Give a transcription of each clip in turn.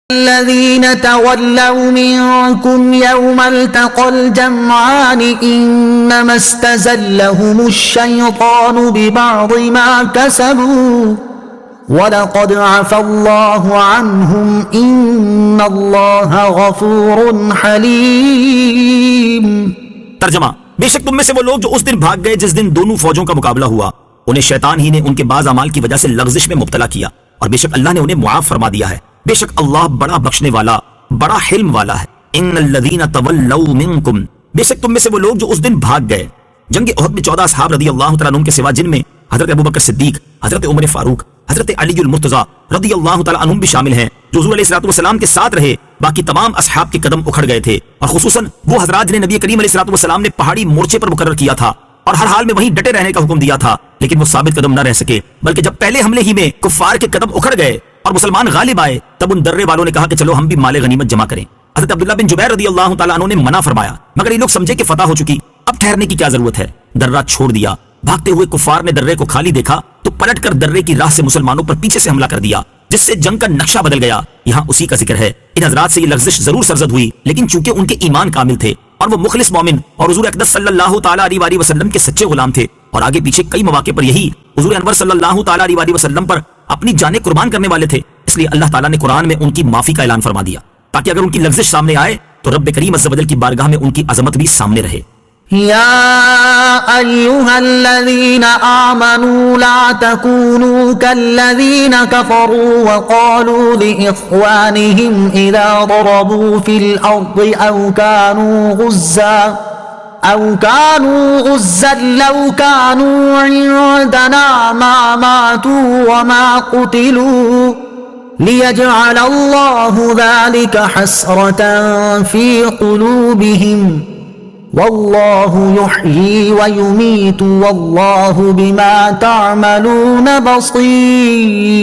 الذين تولوا منكم يوم التقى الجمعان إنما استزلهم الشيطان ببعض ما كسبوا وَلَقَدْ عَفَا اللَّهُ عَنْهُمْ إِنَّ اللَّهَ غَفُورٌ حَلِيمٌ۔ ترجمہ: بے شک تم میں سے وہ لوگ جو اس دن بھاگ گئے جس دن دونوں فوجوں کا مقابلہ ہوا، انہیں شیطان ہی نے ان کے بعض اعمال کی وجہ سے لغزش میں مبتلا کیا، اور بے شک اللہ نے انہیں معاف فرما دیا ہے۔ بے شک اللہ بڑا بخشنے والا، بڑا حلم والا ہے۔ ان الذین تولوا منکم، بے شک تم میں سے وہ لوگ جو اس دن بھاگ گئے۔ جنگ احد میں 14 اصحاب رضی اللہ تعالیٰ عنہم کے سوا، جن میں حضرت ابوبکر صدیق، حضرت عمر فاروق، حضرت علی المرتضیٰ رضی اللہ تعالیٰ عنہم بھی شامل ہیں، جو حضور علیہ الصلوۃ والسلام کے ساتھ رہے۔ باقی تمام اصحاب کے قدم اکھڑ گئے تھے، اور خصوصاً وہ حضرات جنہیں نبی کریم علیہ الصلوۃ والسلام نے پہاڑی مورچے پر مقرر کیا تھا اور ہر حال میں وہیں ڈٹے رہنے کا حکم دیا تھا، لیکن وہ ثابت قدم نہ رہ سکے، بلکہ جب پہلے حملے ہی میں کفار کے قدم اکھڑ گئے اور مسلمان غالب آئے، تب ان درے والوں نے کہا کہ چلو ہم بھی مال غنیمت جمع کریں۔ حضرت عبداللہ بن جبیر رضی اللہ تعالیٰ عنہ نے منع فرمایا، مگر یہ لوگ سمجھے کہ فتح ہو چکی، اب ٹھہرنے کی کیا ضرورت ہے، درہ چھوڑ دیا۔ بھاگتے ہوئے کفار نے درے کو خالی دیکھا تو پلٹ کر درے کی راہ سے مسلمانوں پر پیچھے سے حملہ کر دیا، جس سے جنگ کا نقشہ بدل گیا۔ یہاں اسی کا ذکر ہے۔ ان حضرات سے یہ لغزش ضرور سرزد ہوئی، لیکن چونکہ ان کے ایمان کامل تھے اور وہ مخلص مومن اور حضور اقدس صلی اللہ تعالیٰ علیہ وآلہ وسلم کے سچے غلام تھے، اور آگے پیچھے کئی مواقع پر یہی حضور انور صلی اللہ تعالیٰ علیہ وآلہ وسلم پر اپنی جانیں قربان کرنے والے تھے، اس لیے اللہ تعالیٰ نے قرآن میں ان کی معافی کا اعلان فرما دیا، تاکہ اگر ان کی لغزش سامنے آئے تو رب کریم عز و جل کی بارگاہ میں ان کی عظمت بھی سامنے رہے۔ يا أيها الذين آمنوا لا تكونوا كالذين كفروا وقالوا لإخوانهم إذا ضربوا في الأرض أو كانوا غزا لو كانوا عندنا ما ماتوا وما قتلوا ليجعل الله ذلك حسرة في قلوبهم واللہ یحیی ویمیت واللہ بما تعملون بصیر۔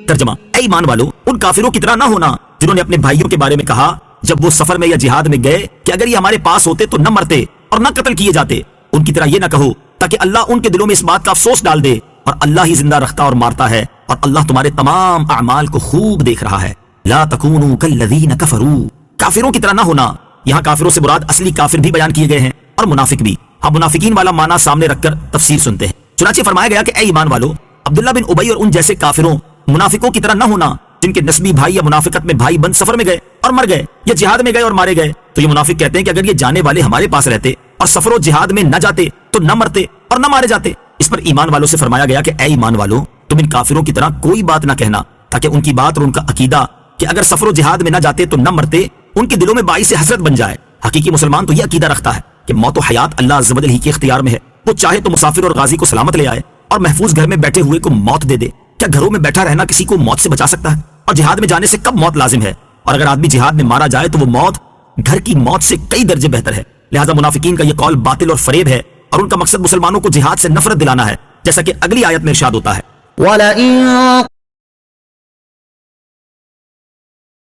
ترجمہ: اے ایمان والو، ان کافروں کی طرح نہ ہونا جنہوں نے اپنے بھائیوں کے بارے میں کہا جب وہ سفر میں یا جہاد میں گئے کہ اگر یہ ہمارے پاس ہوتے تو نہ مرتے اور نہ قتل کیے جاتے۔ ان کی طرح یہ نہ کہو، تاکہ اللہ ان کے دلوں میں اس بات کا افسوس ڈال دے، اور اللہ ہی زندہ رکھتا اور مارتا ہے، اور اللہ تمہارے تمام اعمال کو خوب دیکھ رہا ہے۔ لا تکونوا کالذین کفروا، کافروں کی طرح نہ ہونا۔ یہاں کافروں سے مراد اصلی کافر بھی بیان کیے گئے ہیں اور منافق بھی۔ ہم منافقین والا معنی سامنے رکھ کر تفسیر سنتے ہیں۔ چنانچہ فرمایا گیا کہ اے ایمان والو، عبداللہ بن ابی اور ان جیسے کافروں منافقوں کی طرح نہ ہونا جن کے نسبی بھائی یا منافقت میں بھائی بند سفر میں گئے اور مر گئے، یا جہاد میں گئے اور مارے گئے، تو یہ منافق کہتے ہیں کہ اگر یہ جانے والے ہمارے پاس رہتے اور سفر و جہاد میں نہ جاتے تو نہ مرتے اور نہ مارے جاتے۔ اس پر ایمان والوں سے فرمایا گیا کہ اے ایمان والو، تم ان کافروں کی طرح کوئی بات نہ کہنا، تاکہ ان کی بات اور ان کا عقیدہ کہ اگر سفر و جہاد میں نہ جاتے تو نہ مرتے ان کے دلوں میں باعث حسرت بن جائے۔ حقیقی مسلمان تو یہ عقیدہ رکھتا ہے کہ موت و حیات اللہ عز و جل ہی کے اختیار میں ہے، وہ چاہے تو مسافر اور غازی کو سلامت لے آئے اور محفوظ گھر میں بیٹھے ہوئے کو موت دے دے۔ کیا گھروں میں بیٹھا رہنا کسی کو موت سے بچا سکتا ہے؟ اور جہاد میں جانے سے کب موت لازم ہے؟ اور اگر آدمی جہاد میں مارا جائے تو وہ موت گھر کی موت سے کئی درجے بہتر ہے۔ لہذا منافقین کا یہ قول باطل اور فریب ہے، اور ان کا مقصد مسلمانوں کو جہاد سے نفرت دلانا ہے، جیسا کہ اگلی آیت میں ارشاد ہوتا ہے۔ وَلَئِن